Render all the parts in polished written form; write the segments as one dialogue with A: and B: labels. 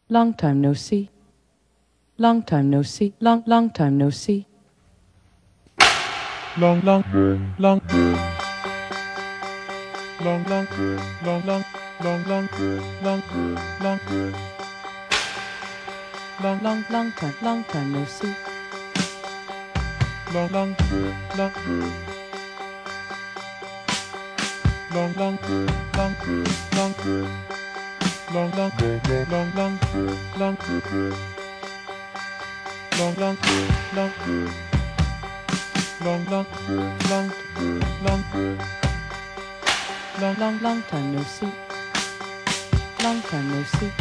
A: Long time no see. Long time no see. Long time no see.
B: Long long long long long long long long long long
A: long time no see.
B: long long long long long long long long long long long long long
A: Long time no see. Long time no see.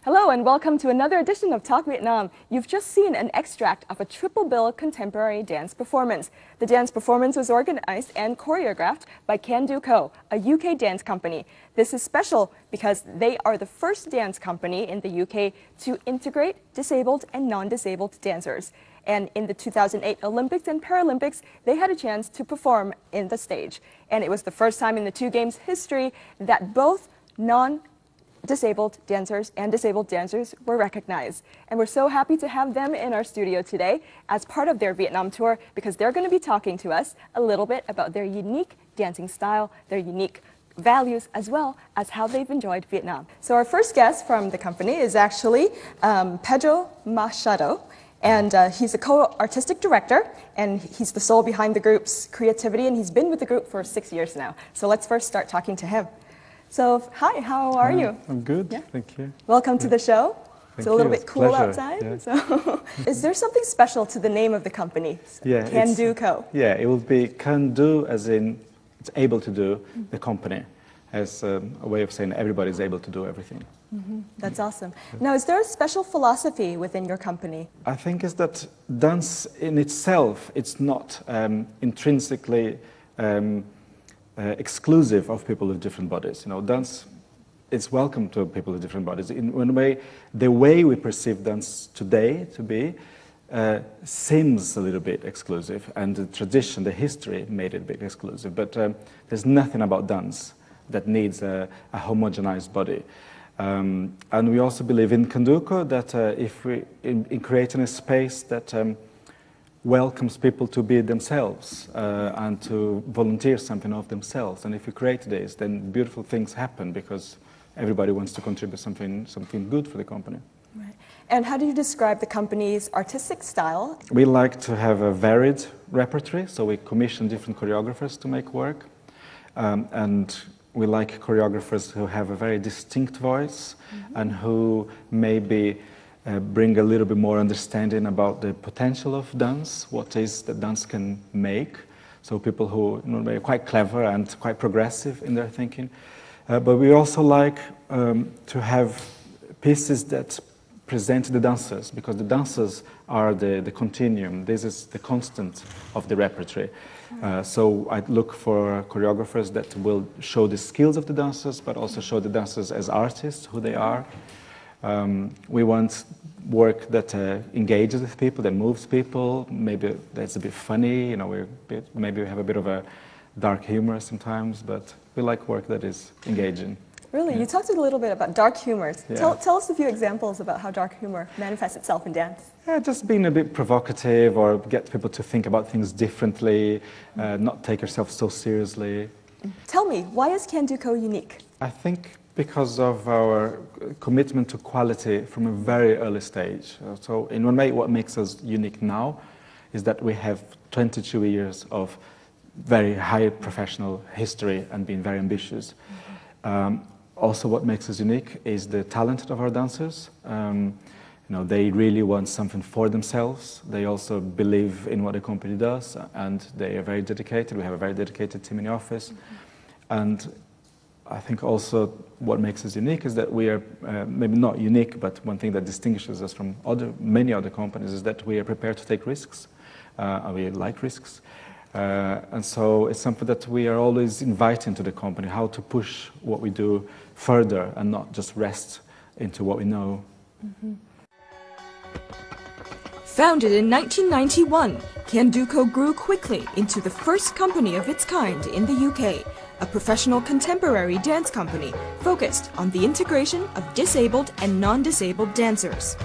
C: Hello and welcome to another edition of Talk Vietnam. You've just seen an extract of a triple bill contemporary dance performance. The dance performance was organized and choreographed by Candoco, a UK dance company. This is special because they are the first dance company in the UK to integrate disabled and non-disabled dancers. And in the 2008 Olympics and Paralympics, they had a chance to perform in the stage. And it was the first time in the two games' history that both non-disabled dancers and disabled dancers were recognized. And we're so happy to have them in our studio today as part of their Vietnam tour because they're going to be talking to us a little bit about their unique dancing style, their unique values, as well as how they've enjoyed Vietnam. So our first guest from the company is actually Pedro Machado. And he's a co-artistic director, and he's the soul behind the group's creativity, and he's been with the group for 6 years now. So let's first start talking to him. So, hi, how are you?
B: I'm good,
C: Yeah.
B: thank you.
C: Welcome to the show. It's a little bit cool
B: Pleasure.
C: outside.
B: Yeah.
C: So, is there something special to the name of the company?
B: Yeah,
C: Candoco.
B: Yeah, it will be can do as in it's able to do, the company, as a way of saying everybody is able to do everything.
C: That's awesome. Now, is there a special philosophy within your company?
B: I think is that dance in itself, it's not intrinsically exclusive of people with different bodies. You know, dance is welcome to people with different bodies. In one way, the way we perceive dance today to be seems a little bit exclusive, and the tradition, the history made it a bit exclusive. But there's nothing about dance that needs a homogenized body. And we also believe in Candoco that if we, in creating a space that welcomes people to be themselves and to volunteer something of themselves. And if we create this, then beautiful things happen because everybody wants to contribute something good for the company.
C: Right. And how do you describe the company's artistic style?
B: We like to have a varied repertoire, so we commission different choreographers to make work. And we like choreographers who have a very distinct voice and who maybe bring a little bit more understanding about the potential of dance, what is that dance can make. So people who are quite clever and quite progressive in their thinking. But we also like to have pieces that present the dancers, because the dancers are the continuum. This is the constant of the repertoire. So I look for choreographers that will show the skills of the dancers, but also show the dancers as artists, who they are. We want work that engages with people, that moves people. Maybe that's a bit funny. You know, maybe we have a bit of a dark humor sometimes, but we like work that is engaging.
C: Really?
B: Yeah.
C: You talked a little bit about dark humor.
B: Yeah.
C: Tell us a few examples about how dark humor manifests itself in dance.
B: Yeah, just being a bit provocative or get people to think about things differently, not take yourself so seriously.
C: Tell me, why is Candoco unique?
B: I think because of our commitment to quality from a very early stage. So in one way, what makes us unique now is that we have 22 years of very high professional history and being very ambitious. Also, what makes us unique is the talent of our dancers. You know, they really want something for themselves. They also believe in what the company does, and they are very dedicated. We have a very dedicated team in the office. And I think also what makes us unique is that we are, maybe not unique, but one thing that distinguishes us from many other companies is that we are prepared to take risks, and we like risks. And so it's something that we are always inviting to the company, how to push what we do further and not just rest into what we know.
C: Founded in 1991, Candoco grew quickly into the first company of its kind in the UK, a professional contemporary dance company focused on the integration of disabled and non-disabled dancers.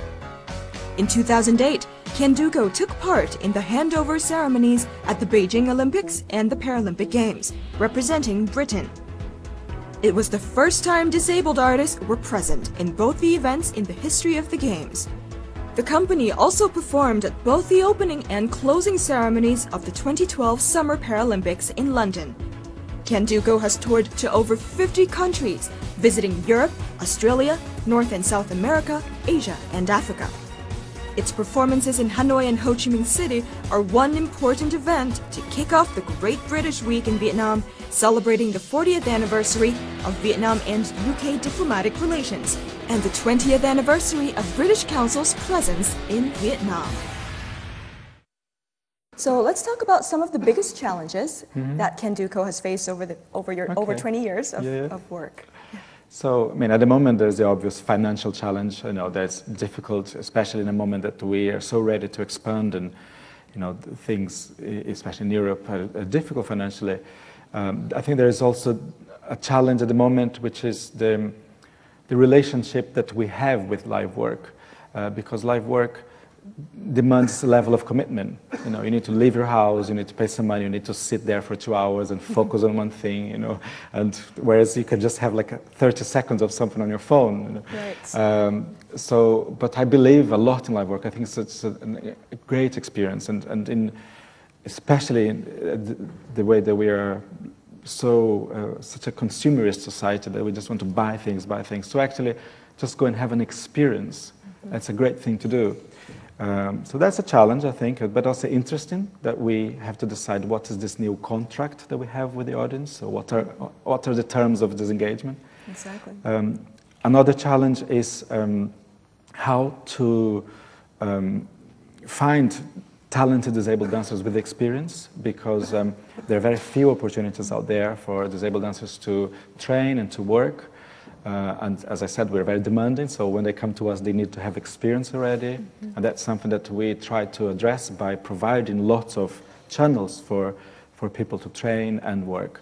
C: In 2008, Candoco took part in the handover ceremonies at the Beijing Olympics and the Paralympic Games, representing Britain. It was the first time disabled artists were present in both the events in the history of the Games. The company also performed at both the opening and closing ceremonies of the 2012 Summer Paralympics in London. Candoco has toured to over 50 countries, visiting Europe, Australia, North and South America, Asia and Africa. Its performances in Hanoi and Ho Chi Minh City are one important event to kick off the Great British Week in Vietnam, celebrating the 40th anniversary of Vietnam and UK diplomatic relations, and the 20th anniversary of British Council's presence in Vietnam. So let's talk about some of the biggest challenges that Candoco has faced over 20 years of work.
B: So, I mean, at the moment, there's the obvious financial challenge. You know, that's difficult, especially in a moment that we are so ready to expand, and you know, things, especially in Europe, are difficult financially. I think there is also a challenge at the moment, which is the relationship that we have with live work, because live work demands a level of commitment. You know, you need to leave your house, you need to pay some money, you need to sit there for 2 hours and focus on one thing, you know, and whereas you can just have like 30 seconds of something on your phone. You know?
C: Right.
B: But I believe a lot in live work. I think it's a great experience, and in especially in the way that we are such a consumerist society that we just want to buy things. So actually, just go and have an experience. That's a great thing to do. So that's a challenge, I think, but also interesting that we have to decide what is this new contract that we have with the audience. So what are the terms of this engagement?
C: Exactly.
B: Another challenge is how to find talented disabled dancers with experience, because there are very few opportunities out there for disabled dancers to train and to work. And as I said, we're very demanding, so when they come to us, they need to have experience already. And that's something that we try to address by providing lots of channels for people to train and work.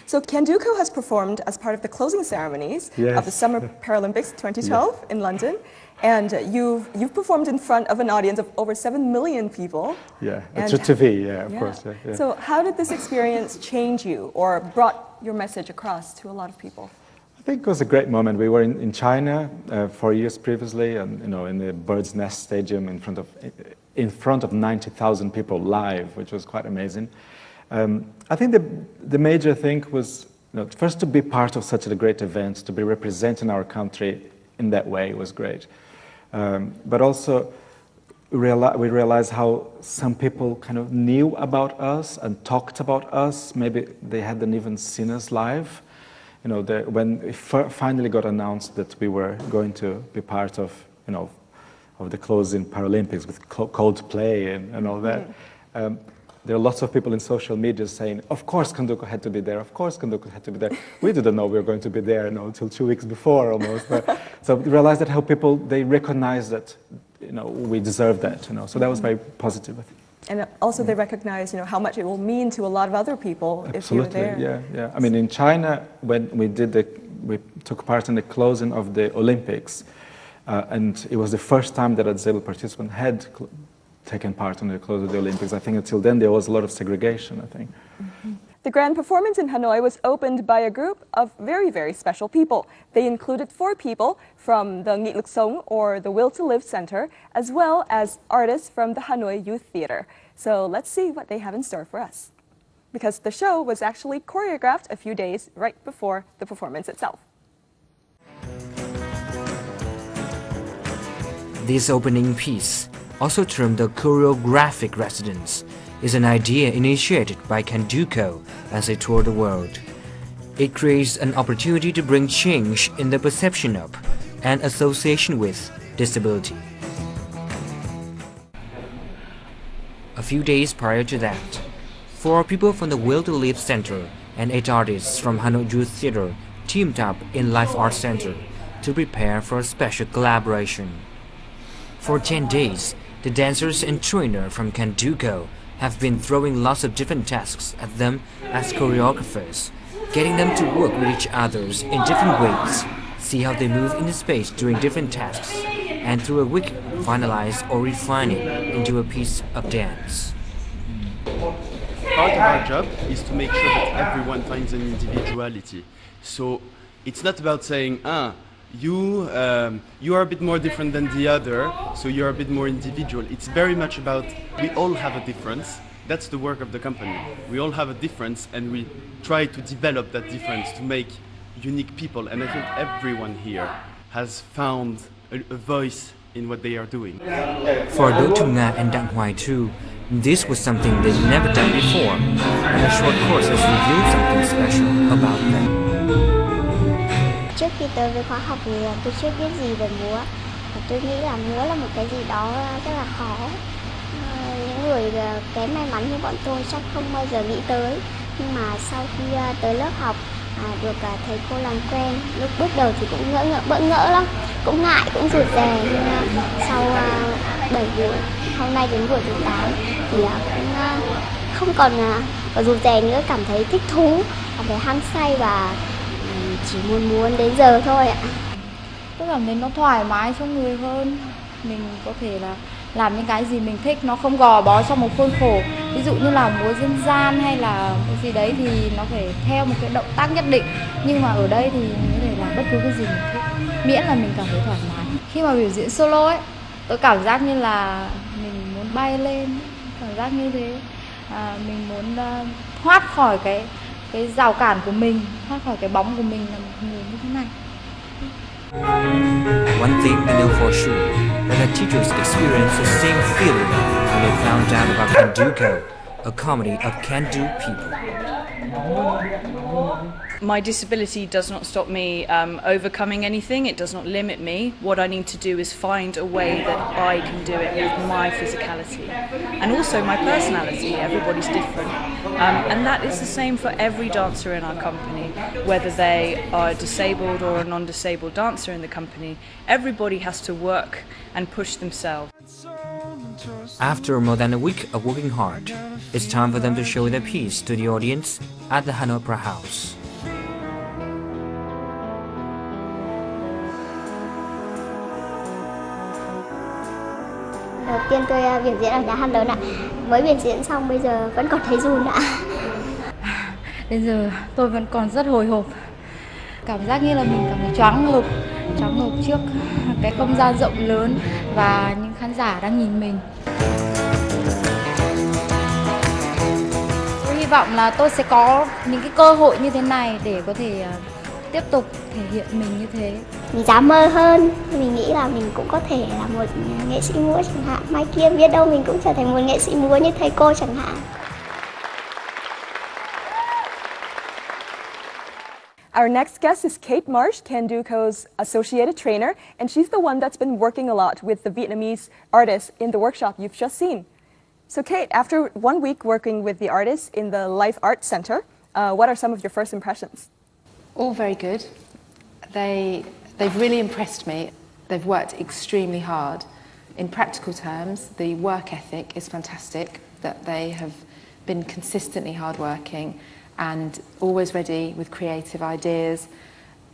C: So Candoco has performed as part of the closing ceremonies of the Summer Paralympics 2012 in London. And you've performed in front of an audience of over 7 million people.
B: Yeah, it's TV, of course. Yeah.
C: So how did this experience change you or brought your message across to a lot of people?
B: I think it was a great moment. We were in China 4 years previously, and you know, in the Bird's Nest Stadium in front of 90,000 people live, which was quite amazing. I think the major thing was, you know, first to be part of such a great event, to be representing our country in that way was great. But also we realized how some people kind of knew about us and talked about us. Maybe they hadn't even seen us live. You know, when it finally got announced that we were going to be part of, you know, of the closing Paralympics with Coldplay and all that, there are lots of people in social media saying, of course Candoco had to be there, of course Candoco had to be there. We didn't know we were going to be there, you know, until 2 weeks before almost. So we realized that how people, they recognize that, you know, we deserve that, you know, so that was very positive, I think.
C: And also they recognize, how much it will mean to a lot of other people if you're there.
B: Yeah. I mean, in China, when we took part in the closing of the Olympics, and it was the first time that a disabled participant had taken part in the close of the Olympics. I think until then there was a lot of segregation, I think.
C: Mm-hmm. The grand performance in Hanoi was opened by a group of very, very special people. They included 4 people from the Nghị lực sống, or the Will to Live Center, as well as artists from the Hanoi Youth Theater. So let's see what they have in store for us. Because the show was actually choreographed a few days right before the performance itself.
D: This opening piece, also termed the choreographic residence, is an idea initiated by Candoco as they tour the world. It creates an opportunity to bring change in the perception of and association with disability. A few days prior to that, 4 people from the Will to Live Center and 8 artists from Hanoi Youth Theater teamed up in Life Arts Center to prepare for a special collaboration. For 10 days, the dancers and trainer from Candoco have been throwing lots of different tasks at them as choreographers, getting them to work with each other in different ways, see how they move in the space during different tasks, and through a week finalize or refine it into a piece of dance.
E: Part of our job is to make sure that everyone finds an individuality. So it's not about saying, you are a bit more different than the other, so you're a bit more individual. It's very much about we all have a difference. That's the work of the company. We all have a difference, and we try to develop that difference to make unique people. And I think everyone here has found a voice in what they are doing.
D: For Do Tung Nga and Dang Hoài too, this was something they'd never done before, and a short course has revealed something special about them.
F: Trước khi tới với khóa học thì tôi chưa biết gì về múa. Và tôi nghĩ là múa là một cái gì đó rất là khó. Những người kém may mắn như bọn tôi chắc không bao giờ nghĩ tới. Nhưng mà sau khi tới lớp học, được thầy cô làm quen, lúc bước đầu thì cũng bỡ ngỡ lắm, cũng ngại, cũng rụt rè. Nhưng sau 7 buổi, hôm nay đến buổi thứ 8 thì cũng không còn rụt rè nữa, cảm thấy thích thú, cảm thấy hăng say và chỉ muốn đến giờ thôi ạ.
G: Tôi cảm thấy nó thoải mái cho người hơn. Mình có thể là làm những cái gì mình thích, nó không gò bó trong một khuôn khổ. Ví dụ như là múa dân gian hay là cái gì đấy thì nó phải theo một cái động tác nhất định. Nhưng mà ở đây thì mình có thể làm bất cứ cái gì mình thích, miễn là mình cảm thấy thoải mái. Khi mà biểu diễn solo ấy, tôi cảm giác như là mình muốn bay lên, cảm giác như thế. Mình muốn thoát khỏi cái rào cản của mình, thoát khỏi cái bóng của mình là một người như thế này.
D: One thing we know for sure, that the teachers experienced the same feeling when they found out about Candoco, a comedy of can-do people.
H: My disability does not stop me overcoming anything. It does not limit me. What I need to do is find a way that I can do it with my physicality and also my personality. Everybody's different, and that is the same for every dancer in our company, whether they are disabled or a non-disabled dancer in the company. Everybody has to work and push themselves.
D: After more than a week of working hard, it's time for them to show their piece to the audience at the Hanoi Opera House.
F: Đầu tiên tôi biểu diễn ở nhà hát lớn ạ. Mới biểu diễn xong bây giờ vẫn còn thấy run ạ.
G: Đến giờ tôi vẫn còn rất hồi hộp. Cảm giác như là mình cảm thấy choáng ngợp trước cái không gian rộng lớn và những khán giả đang nhìn mình. Tôi hy vọng là tôi sẽ có những cái cơ hội như thế này để có thể tiếp tục thể hiện mình như thế.
F: Mình dám mơ hơn, mình nghĩ là mình cũng có thể là một nghệ sĩ múa chẳng hạn. Mai kia biết đâu mình cũng trở thành một nghệ sĩ múa như thầy cô chẳng hạn.
C: Our next guest is Kate Marsh, Candoco's associated trainer, and she's the one that's been working a lot with the Vietnamese artists in the workshop you've just seen. So Kate, after 1 week working with the artists in the Life Arts Center, what are some of your first impressions?
I: All very good. They've really impressed me. They've worked extremely hard. In practical terms, the work ethic is fantastic. that they have been consistently hardworking and always ready with creative ideas.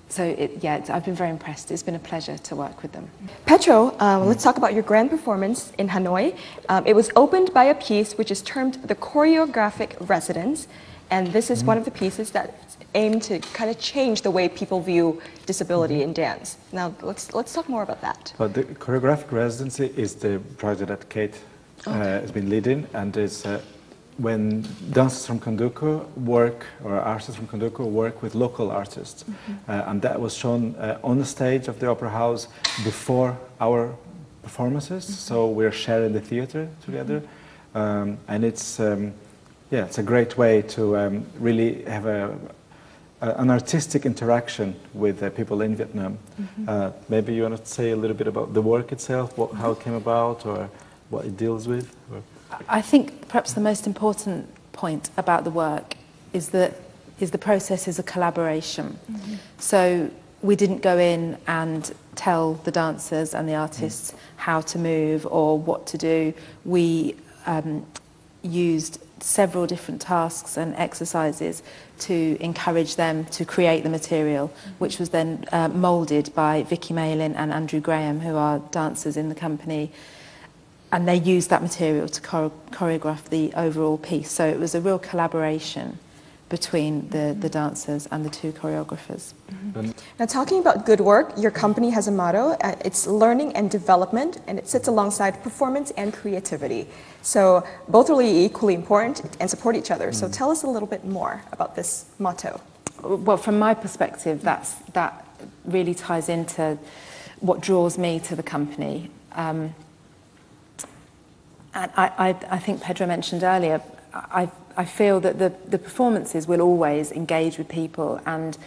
I: So I've been very impressed. It's been a pleasure to work with them.
C: Petro, let's talk about your grand performance in Hanoi. It was opened by a piece which is termed the choreographic residence, and this is one of the pieces that aim to kind of change the way people view disability in dance. Now, let's talk more about that.
B: But the choreographic residency is the project that Kate has been leading, and it's when dancers from Candoco work, or artists from Candoco work with local artists. And that was shown on the stage of the Opera House before our performances, so we're sharing the theater together. And it's a great way to really have an artistic interaction with people in Vietnam. Maybe you want to say a little bit about the work itself, how it came about, or what it deals with?
I: I think perhaps the most important point about the work is the process is a collaboration. So we didn't go in and tell the dancers and the artists how to move or what to do. We used several different tasks and exercises to encourage them to create the material, which was then moulded by Vicky Malin and Andrew Graham, who are dancers in the company. And they used that material to choreograph the overall piece. So it was a real collaboration between the dancers and the two choreographers.
C: Now, talking about good work, your company has a motto. It's learning and development, and it sits alongside performance and creativity. So both are really equally important and support each other. So tell us a little bit more about this motto.
I: Well, from my perspective, that really ties into what draws me to the company. And I think Pedro mentioned earlier, I feel that the performances will always engage with people and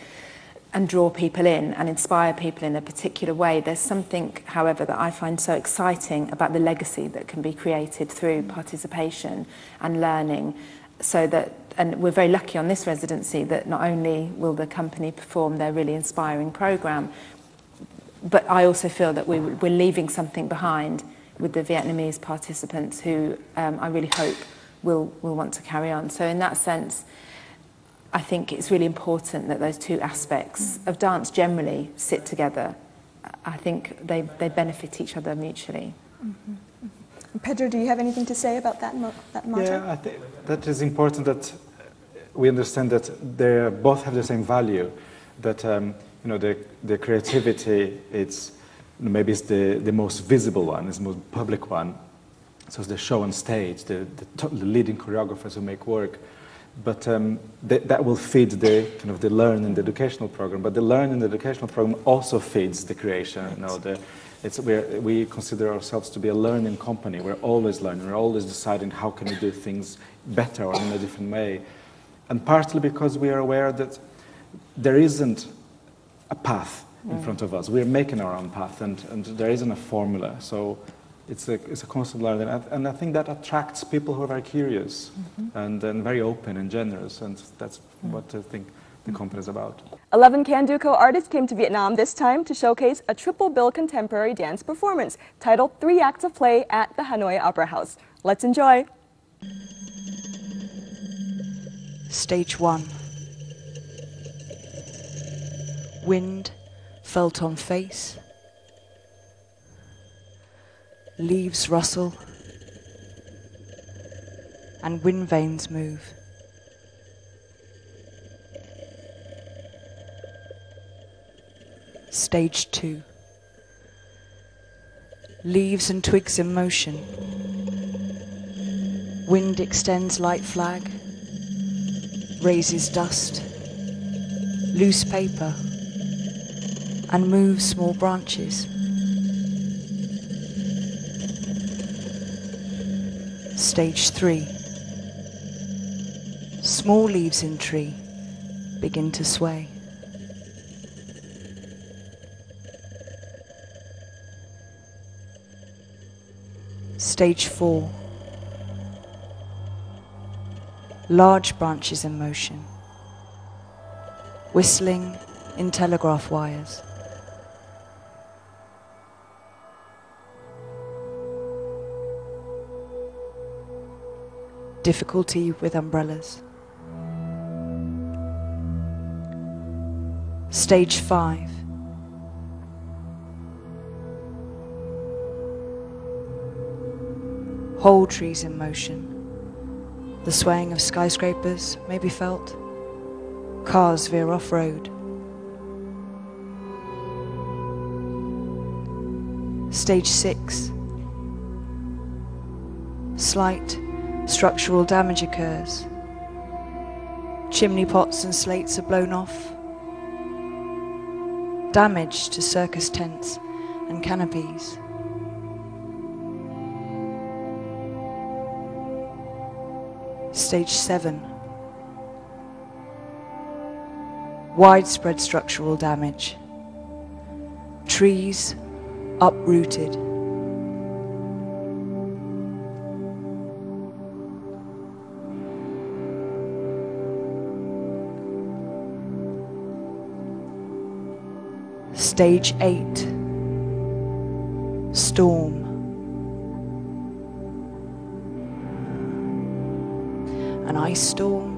I: draw people in and inspire people in a particular way. There's something, however, that I find so exciting about the legacy that can be created through participation and learning. And we're very lucky on this residency that not only will the company perform their really inspiring programme, but I also feel that we're leaving something behind with the Vietnamese participants who I really hope will want to carry on. So in that sense, I think it's really important that those two aspects of dance generally sit together. I think they benefit each other mutually.
C: Pedro, do you have anything to say about that motto?
B: Yeah, I think that is important that we understand that they both have the same value, that the creativity, maybe it's the most visible one, it's the most public one. So it's the show on stage, the leading choreographers who make work. But that will feed the learn and the educational program. But the learn and the educational program also feeds the creation. We consider ourselves to be a learning company. We're always learning. We're always deciding how can we do things better or in a different way. And partly because we are aware that there isn't a path in front of us. We're making our own path, and there isn't a formula. So it's a constant learning, and I think that attracts people who are very curious and very open and generous, and that's what I think the company is about.
C: 11 Candoco artists came to Vietnam this time to showcase a triple bill contemporary dance performance titled 3 Acts of Play at the Hanoi Opera House. Let's enjoy.
A: Stage 1. Wind felt on face. Leaves rustle and wind vanes move. Stage 2. Leaves and twigs in motion. Wind extends light flag, raises dust, loose paper, and moves small branches. Stage 3. Small leaves in tree begin to sway. Stage 4. Large branches in motion, whistling in telegraph wires.
J: difficulty with umbrellas. Stage 5. Whole trees in motion. The swaying of skyscrapers may be felt. Cars veer off-road. Stage 6. Slight structural damage occurs. Chimney pots and slates are blown off. Damage to circus tents and canopies. Stage 7. Widespread structural damage. Trees uprooted. Stage 8. Storm. An ice storm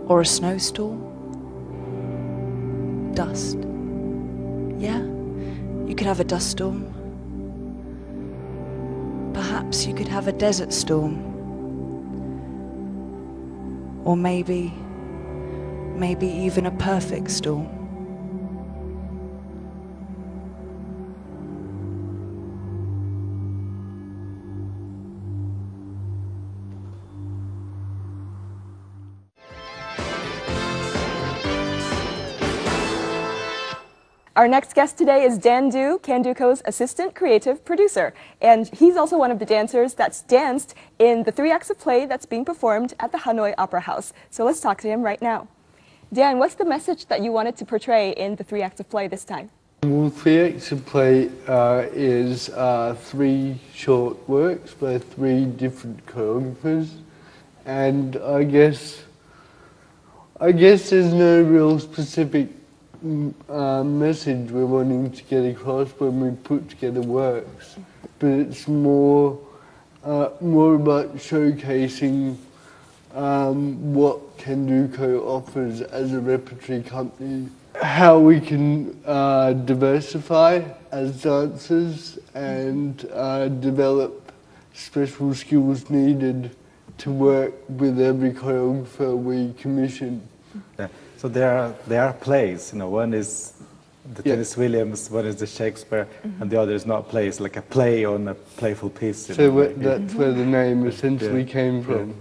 J: or a snowstorm. Dust. Yeah, you could have a dust storm. Perhaps you could have a desert storm. Or maybe even a perfect storm.
C: Our next guest today is Dan Du, Candoco's assistant creative producer. And he's also one of the dancers that's danced in the 3 acts of play that's being performed at the Hanoi Opera House. So let's talk to him right now. Dan, what's the message that you wanted to portray in the 3 acts of play this time?
K: Well, 3 acts of play is 3 short works by 3 different choreographers. And I guess there's no real specific message we're wanting to get across when we put together works, but it's more about showcasing what Candoco offers as a repertory company, how we can diversify as dancers and develop special skills needed to work with every choreographer we commission.
B: Yeah. So there are plays, you know, one is the Tennessee Williams, one is the Shakespeare, and the other is not plays, like a play on a playful piece.
K: So that's where the name essentially came from.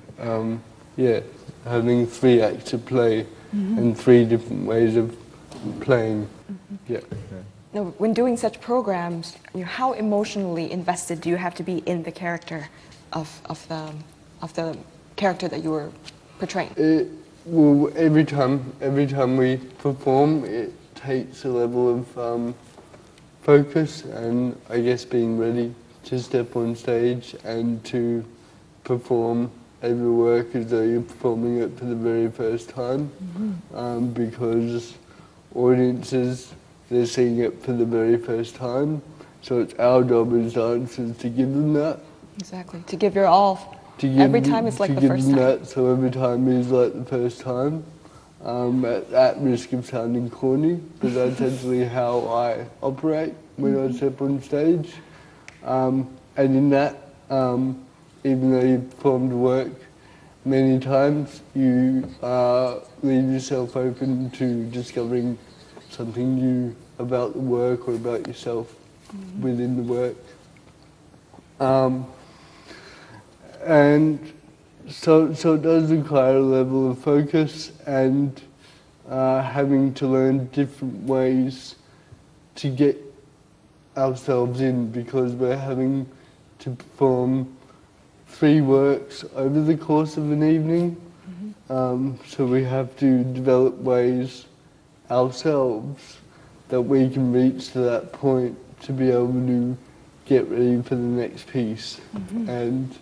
K: Having 3 acts of play and 3 different ways of playing.
C: Now, when doing such programs, how emotionally invested do you have to be in the character of the character that you were portraying?
K: Well, every time we perform, it takes a level of focus and I guess being ready to step on stage and to perform every work as though you're performing it for the very first time, because audiences, they're seeing it for the very first time, so it's our job as dancers to give them that.
C: Exactly, to give your all. Every time it's like the first time.
K: That, so every time is like the first time, at risk of sounding corny, but that's actually how I operate when I step on stage. And in that, even though you've performed work many times, you leave yourself open to discovering something new about the work or about yourself within the work. And so it does require a level of focus and having to learn different ways to get ourselves in, because we're having to perform 3 works over the course of an evening. So we have to develop ways ourselves that we can reach to that point to be able to get ready for the next piece and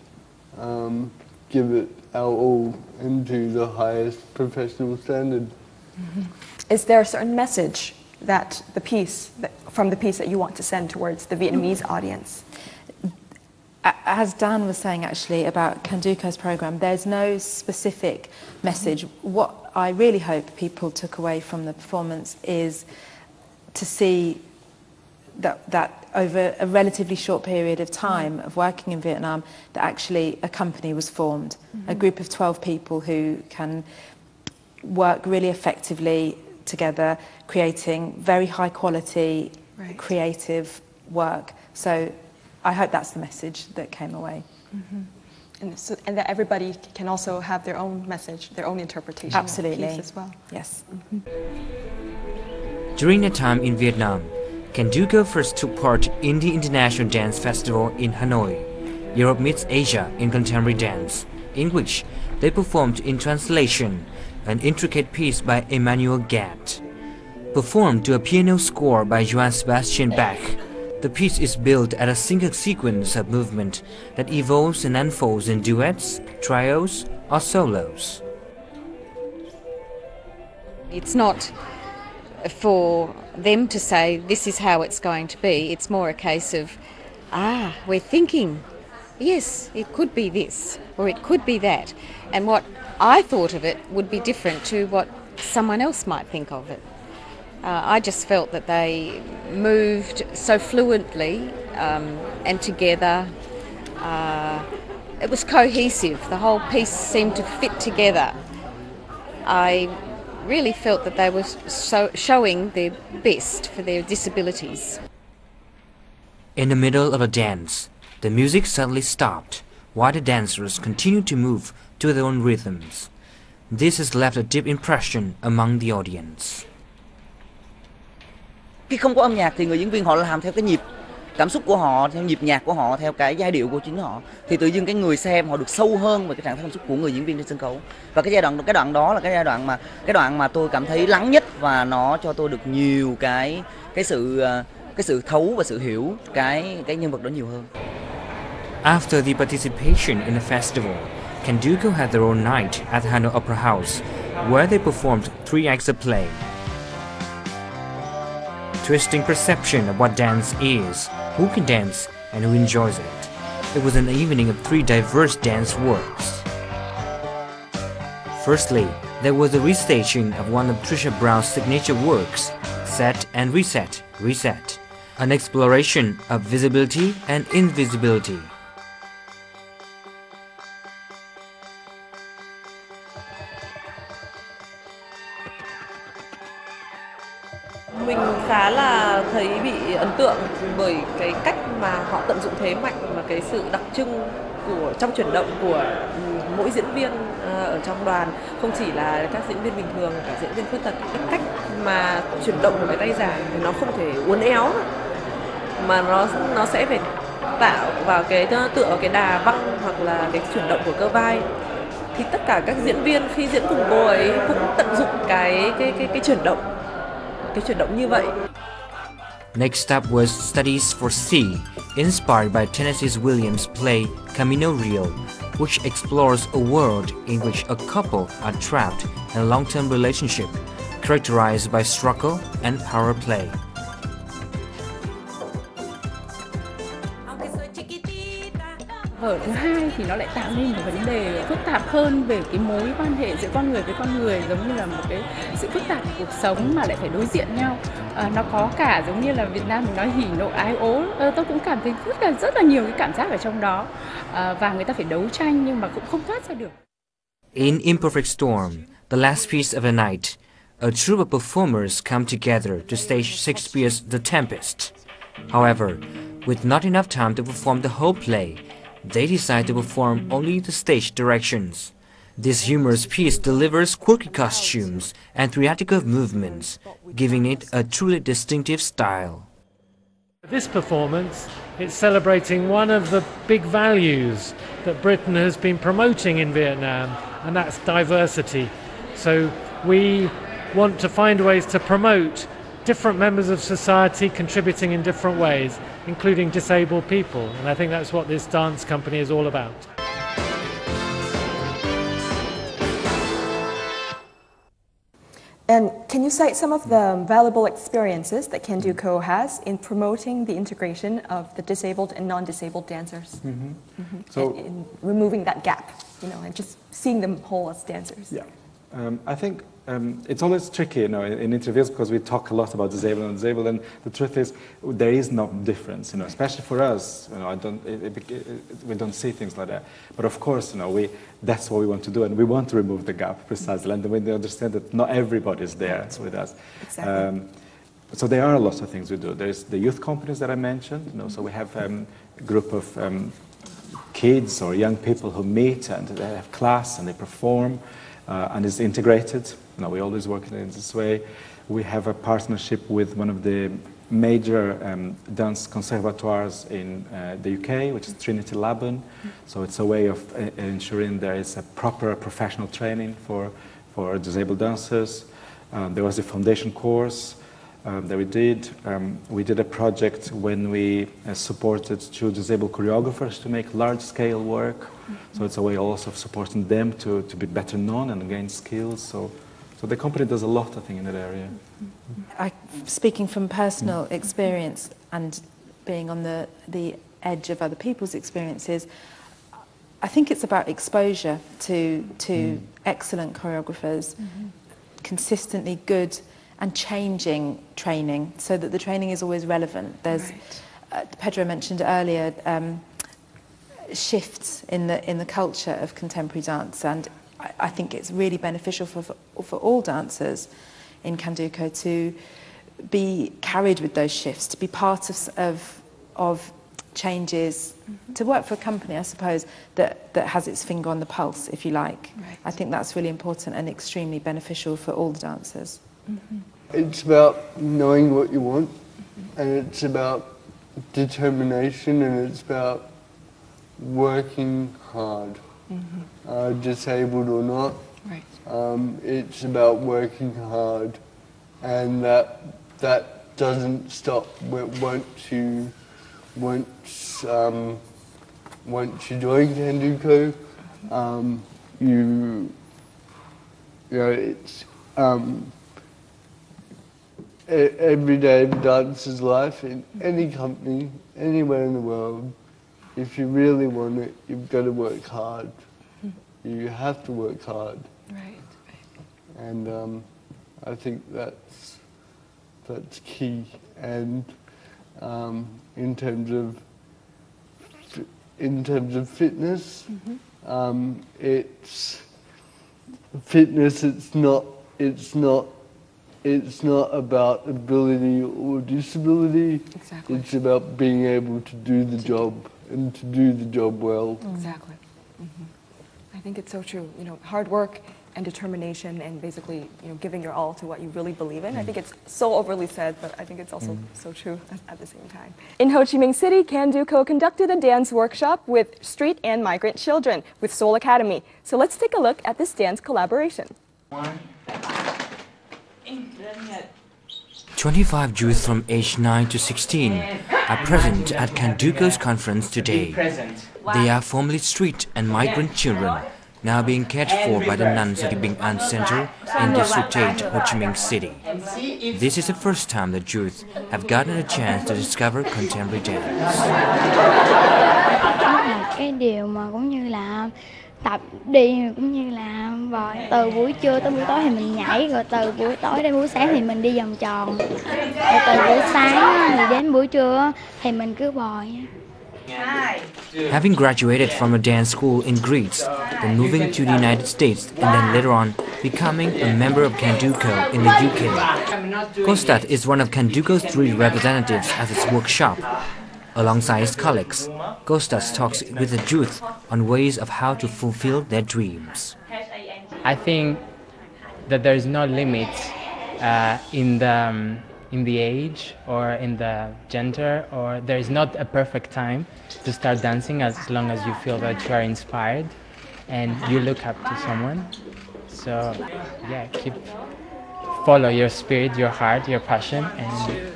K: give it our all and to the highest professional standard.
C: Is there a certain message that from the piece that you want to send towards the Vietnamese audience?
I: As Dan was saying actually about Candoco's programme, there's no specific message. What I really hope people took away from the performance is to see that over a relatively short period of time of working in Vietnam, that actually a company was formed, a group of 12 people who can work really effectively together, creating very high quality, creative work. So I hope that's the message that came away.
C: And that everybody can also have their own message, their own interpretation
I: Absolutely.
C: of the piece as well.
I: Yes.
D: During their time in Vietnam, Candoco first took part in the International Dance Festival in Hanoi, Europe meets Asia in contemporary dance, in which they performed in translation an intricate piece by Emmanuel Gat. Performed to a piano score by Johann Sebastian Bach, the piece is built at a single sequence of movement that evolves and unfolds in duets, trios, or solos.
L: It's not for them to say this is how it's going to be. It's more a case of, we're thinking, yes, it could be this, or it could be that. And what I thought of it would be different to what someone else might think of it. I just felt that they moved so fluently and together. It was cohesive. The whole piece seemed to fit together. I really felt that they were showing their best for their disabilities.
D: In the middle of a dance, the music suddenly stopped, while the dancers continued to move to their own rhythms. This has left a deep impression among the audience.
M: Khi không có âm nhạc thì người diễn viên họ làm theo cái nhịp cảm xúc của họ, theo nhịp nhạc của họ, theo cái giai điệu của chính họ, thì tự dưng cái người xem họ được sâu hơn về cái trạng thái cảm xúc của người diễn viên trên sân khấu. Và cái đoạn đó là cái đoạn mà tôi cảm thấy lắng nhất, và nó cho tôi được nhiều cái sự thấu và sự hiểu cái nhân vật đó nhiều hơn.
D: After the participation in the festival, Candoco had their own night at Hanoi Opera House, where they performed 3 acts of play. Twisting perception of what dance is, who can dance, and who enjoys it. It was an evening of 3 diverse dance works. Firstly, there was the restaging of one of Trisha Brown's signature works, Set and Reset, Reset, an exploration of visibility and invisibility.
N: Mình khá là thấy bị ấn tượng bởi cái cách mà họ tận dụng thế mạnh và cái sự đặc trưng trong chuyển động của mỗi diễn viên ở trong đoàn, không chỉ là các diễn viên bình thường, cả diễn viên khuyết tật. Cái cách mà chuyển động của cái tay giả thì nó không thể uốn éo mà nó sẽ phải tạo vào tựa vào cái đà văng hoặc là cái chuyển động của cơ vai. Thì tất cả các diễn viên khi diễn cùng cô ấy cũng tận dụng cái chuyển động. Như vậy.
D: Next up was Studies for C, inspired by Tennessee Williams' play Camino Real, which explores a world in which a couple are trapped in a long-term relationship, characterized by struggle and power play.
O: Vở thứ hai thì nó lại tạo nên một vấn đề phức tạp hơn về cái mối quan hệ giữa con người với con người, giống như là một cái sự phức tạp của cuộc sống mà lại phải đối diện nhau. Nó có cả giống như là Việt Nam mình nói hỉ nộ ái ố. Tôi cũng cảm thấy rất là nhiều cái cảm giác ở trong đó, và người ta phải đấu tranh nhưng mà cũng không thoát ra được.
D: In Imperfect Storm, the last piece of the night, a troupe of performers come together to stage Shakespeare's The Tempest. However, with not enough time to perform the whole play, they decide to perform only the stage directions. This humorous piece delivers quirky costumes and theatrical movements, giving it a truly distinctive style.
P: This performance is celebrating one of the big values that Britain has been promoting in Vietnam, and that's diversity. So we want to find ways to promote different members of society contributing in different ways, including disabled people, and I think that's what this dance company is all about.
C: And can you cite some of the valuable experiences that Candoco has in promoting the integration of the disabled and non-disabled dancers?
B: So
C: in removing that gap, and just seeing them whole as dancers.
B: Yeah, I think it's always tricky, in interviews because we talk a lot about disabled and disabled, and the truth is there is no difference, especially for us. We don't see things like that. But of course, that's what we want to do, and we want to remove the gap precisely, and we understand that not everybody is there with us.
C: Exactly.
B: So there are lots of things we do. There's the youth companies that I mentioned. So we have a group of kids or young people who meet and they have class and they perform, and it's integrated. We always work in this way. We have a partnership with one of the major dance conservatoires in the UK, which is Trinity Laban. So it's a way of ensuring there is a proper professional training for disabled dancers. There was a foundation course that we did. We did a project when we supported two disabled choreographers to make large-scale work. So it's a way also of supporting them to be better known and gain skills. So the company does a lot, I think, in that area.
I: Speaking from personal experience and being on the edge of other people's experiences, I think it's about exposure to excellent choreographers, consistently good and changing training so that the training is always relevant. There's, Pedro mentioned earlier, shifts in the culture of contemporary dance, and I think it's really beneficial for all dancers in Candoco to be carried with those shifts, to be part of changes, to work for a company, I suppose, that has its finger on the pulse, if you like. I think that's really important and extremely beneficial for all the dancers.
K: It's about knowing what you want, and it's about determination, and it's about working hard. Disabled or not, it's about working hard, and that doesn't stop once you join Candoco. It's every day of a dancer's life in any company, anywhere in the world. If you really want it, you've got to work hard. You have to work hard. And I think that's key. And in terms of fitness, it's fitness. It's not about ability or disability.
C: Exactly.
K: It's about being able to do the job and to do the job well.
C: Exactly. I think it's so true. Hard work and determination, and basically, giving your all to what you really believe in. I think it's so overly said, but I think it's also so true at the same time. In Ho Chi Minh City, Candoco conducted a dance workshop with street and migrant children with Seoul Academy. So let's take a look at this dance collaboration.
D: 25 youth from age 9 to 16 are present at Candoco's conference today. They are formerly street and migrant children, now being cared for by the nuns at the Bình An Center in District 8, Ho Chi Minh City. This is the first time that youth have gotten a chance to discover contemporary dance.
Q: Cái điều mà cũng như là tập đi, cũng như là từ buổi trưa tới buổi tối thì mình nhảy, rồi từ buổi tối đến buổi sáng thì mình đi vòng tròn, rồi từ buổi sáng thì đến buổi trưa thì mình cứ bò.
D: Having graduated from a dance school in Greece, then moving to the United States, and then later on becoming a member of Candoco in the UK, Kostat is one of Candoco's 3 representatives at its workshop. Alongside his colleagues, Kostas talks with the youth on ways of how to fulfill their dreams.
R: I think that there is no limit in the age or in the gender, or there is not a perfect time to start dancing, as long as you feel that you are inspired and you look up to someone. So yeah, follow your spirit, your heart, your passion, and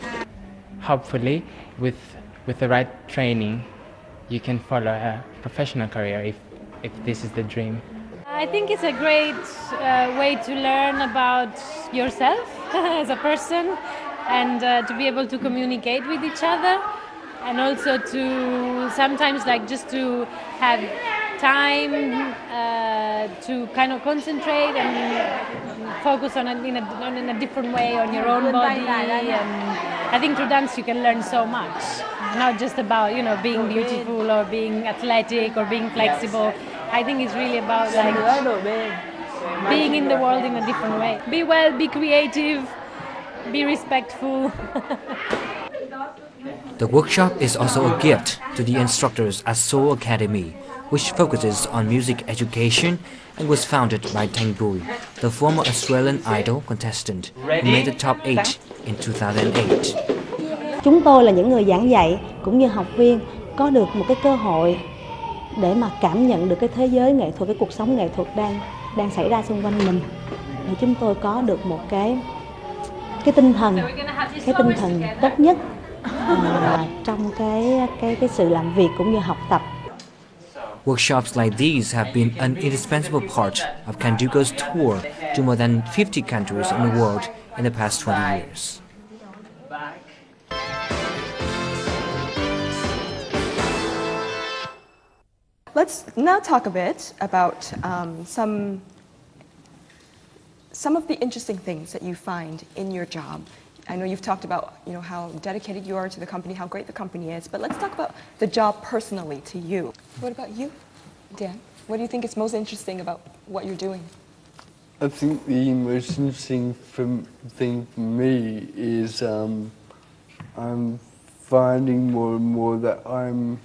R: hopefully with the right training you can follow a professional career if this is the dream.
S: I think it's a great way to learn about yourself as a person and to be able to communicate with each other, and also to sometimes like just to have time to kind of concentrate and focus on in a different way on your own body. And I think through dance you can learn so much, not just about, you know, being beautiful or being athletic or being flexible. I think it's really about like being in the world in a different way. Be well, be creative, be respectful.
D: The workshop is also a gift to the instructors at Seoul Academy, which focuses on music education and was founded by Thanh Bùi, the former Australian Idol contestant who made the top 8 in 2008.
T: Chúng tôi là những người giảng dạy cũng như học viên có được một cái cơ hội để mà cảm nhận được cái thế giới nghệ thuật, cái cuộc sống nghệ thuật đang xảy ra xung quanh mình. Để chúng tôi có được một cái tinh thần tốt nhất trong cái sự làm việc cũng như học tập.
D: Workshops like these have been an indispensable part of Candoco's tour to more than 50 countries in the world in the past 20 years.
C: Let's now talk a bit about some of the interesting things that you find in your job. I know you've talked about, you know, how dedicated you are to the company, how great the company is, but let's talk about the job personally to you. What about you, Dan? What do you think is most interesting about what you're doing?
K: I think the most interesting thing for me is I'm finding more and more that I'm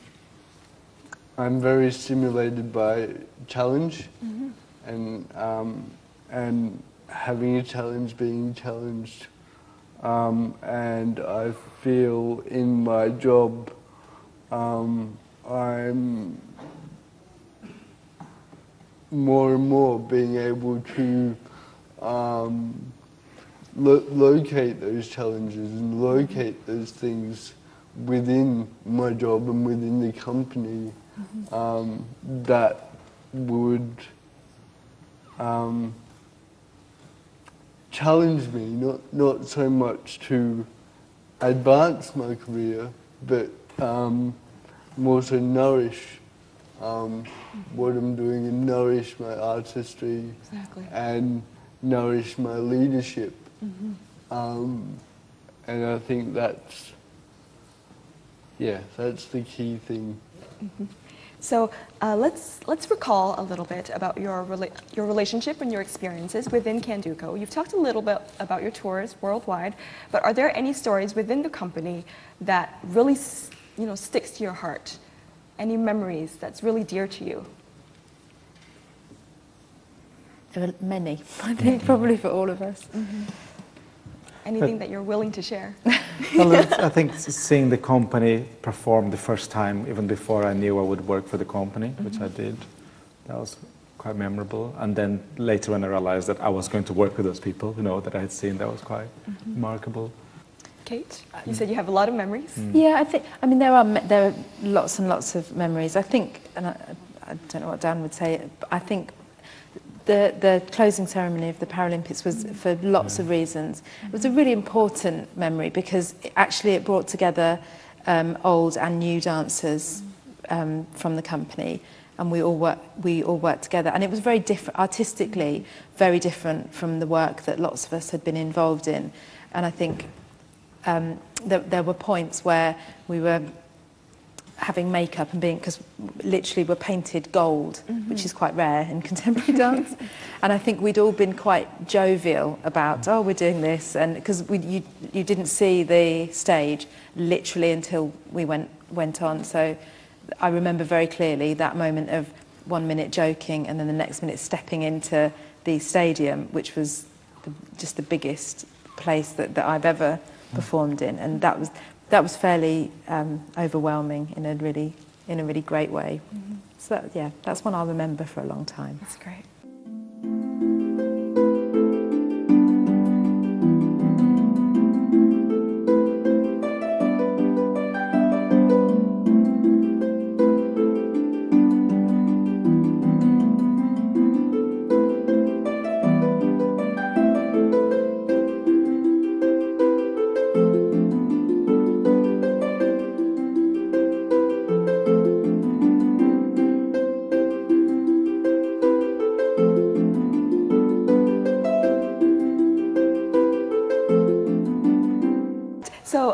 K: very stimulated by challenge, and having a challenge, being challenged, and I feel in my job I'm more and more being able to locate those challenges and locate those things within my job and within the company that would challenge me, not so much to advance my career, but more to nourish what I'm doing and nourish my artistry and nourish my leadership. And I think that's the key thing.
C: So let's recall a little bit about your relationship and your experiences within Candoco. You've talked a little bit about your tours worldwide, but are there any stories within the company that really, you know, sticks to your heart? Any memories that's really dear to you?
I: There are many, I think, probably for all of us.
C: Anything that you're willing to share?
B: Well, I think seeing the company perform the first time, even before I knew I would work for the company, which I did, that was quite memorable. And then later when I realized that I was going to work with those people, you know, that I had seen, that was quite remarkable.
C: Kate, you said you have a lot of memories.
I: Yeah, I mean, there are lots and lots of memories. I think, and I don't know what Dan would say, but I think the closing ceremony of the Paralympics was, for lots of reasons, it was a really important memory because it brought together old and new dancers from the company, and we all worked together, and it was very different artistically, very different from the work that lots of us had been involved in. And I think there were points where we were having makeup and because literally we're painted gold, which is quite rare in contemporary dance. And I think we'd all been quite jovial about, oh, we're doing this, and because you didn't see the stage literally until we went on. So I remember very clearly that moment of 1 minute joking and then the next minute stepping into the stadium, which was just the biggest place that I've ever performed in, and that was fairly overwhelming in a really great way. So that's one I'll remember for a long time.
C: That's great.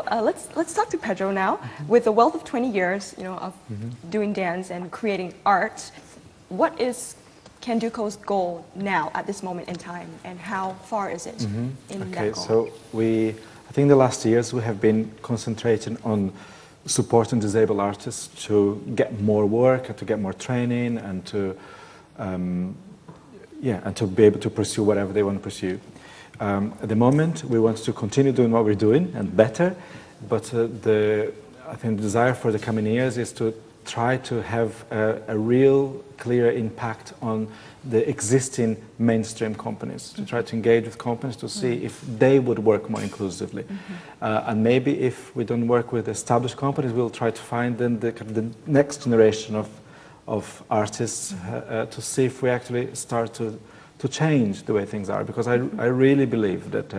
C: So let's talk to Pedro now. With a wealth of 20 years, of doing dance and creating art, what is Candoco's goal now at this moment in time, and how far is it in that goal?
B: So I think the last years we have been concentrating on supporting disabled artists to get more work and to get more training and to and to be able to pursue whatever they want to pursue. At the moment, we want to continue doing what we're doing and better, but I think the desire for the coming years is to try to have a real clear impact on the existing mainstream companies, to try to engage with companies to see if they would work more inclusively. And maybe if we don't work with established companies, we'll try to find then the next generation of artists to see if we actually start to change the way things are. Because I really believe that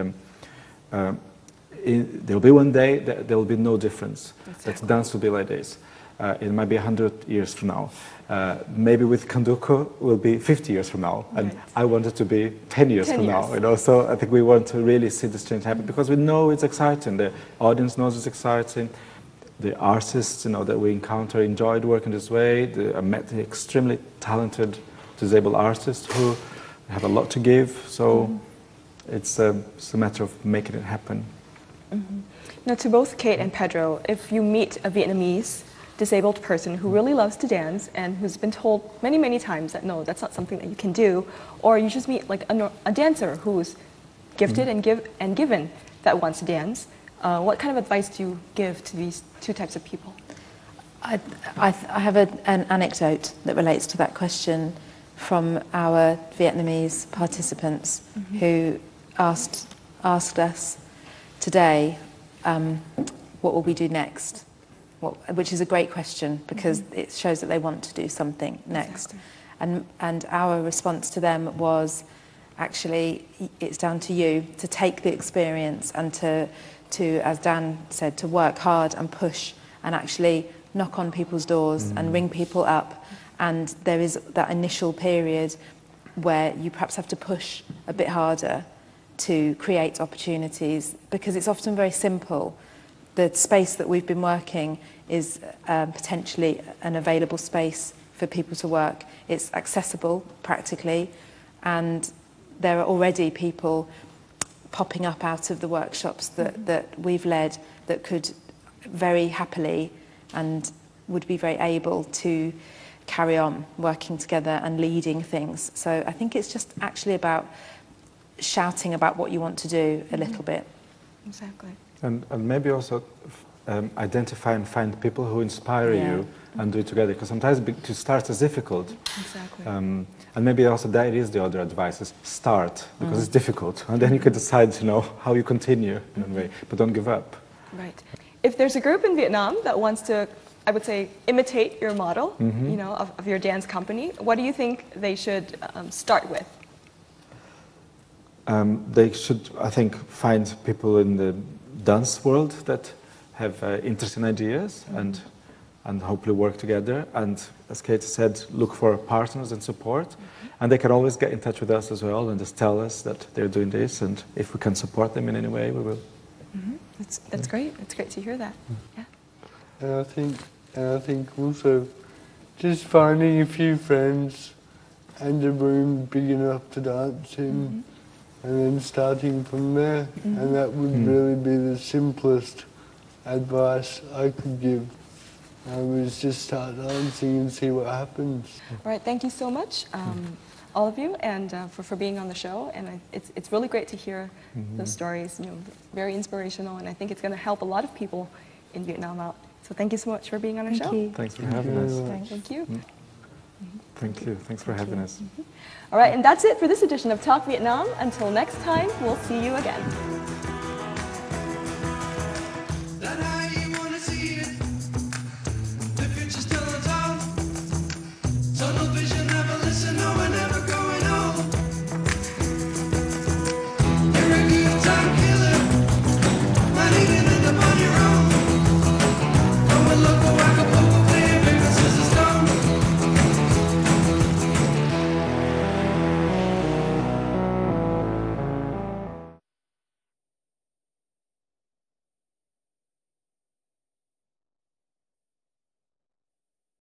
B: there'll be one day that there will be no difference, that dance will be like this. It might be 100 years from now. Maybe with Candoco will be 50 years from now, and I want it to be 10 years from now. So I think we want to really see this change happen because we know it's exciting. The audience knows it's exciting. The artists, that we encounter enjoyed working this way. I met the extremely talented disabled artists who have a lot to give. So it's a matter of making it happen.
C: Now, to both Kate and Pedro, if you meet a Vietnamese disabled person who really loves to dance and who's been told many, many times that no, that's not something that you can do, or you just meet like a dancer who's gifted and given that wants to dance, what kind of advice do you give to these two types of people?
I: I have an anecdote that relates to that question from our Vietnamese participants who asked us today, what will we do next? Which is a great question because it shows that they want to do something next. Exactly. And our response to them was, actually, it's down to you to take the experience and to as Dan said, to work hard and push and actually knock on people's doors and ring people up. And there is that initial period where you perhaps have to push a bit harder to create opportunities because it's often very simple. The space that we've been working is potentially an available space for people to work. It's accessible practically, and there are already people popping up out of the workshops that we've led that could very happily and would be very able to carry on working together and leading things. So I think it's just actually about shouting about what you want to do a little bit.
C: Exactly.
B: And maybe also identify and find people who inspire you and do it together, because sometimes to start is difficult.
C: Exactly.
B: And maybe also that is the other advice, is start, because it's difficult. And then you can decide, how you continue in a way, but don't give up.
C: Right. If there's a group in Vietnam that wants to, I would say, imitate your model, of your dance company, what do you think they should start with?
B: They should, I think, find people in the dance world that have interesting ideas and hopefully work together. And as Kate said, look for partners and support. And they can always get in touch with us as well and just tell us that they're doing this. And if we can support them in any way, we will.
C: That's great. It's great to hear that. Yeah.
K: And I think also just finding a few friends and a room big enough to dance in. And then starting from there, and that would really be the simplest advice I could give. Was just start dancing and see what happens.
C: All right, thank you so much, all of you, and for being on the show. And it's really great to hear those stories. Very inspirational, and I think it's going to help a lot of people in Vietnam out. So thank you so much for being on our show.
B: You. Thanks for having us.
C: Thank you.
B: Thank you. Thanks for having us.
C: All right, and that's it for this edition of Talk Vietnam. Until next time, we'll see you again.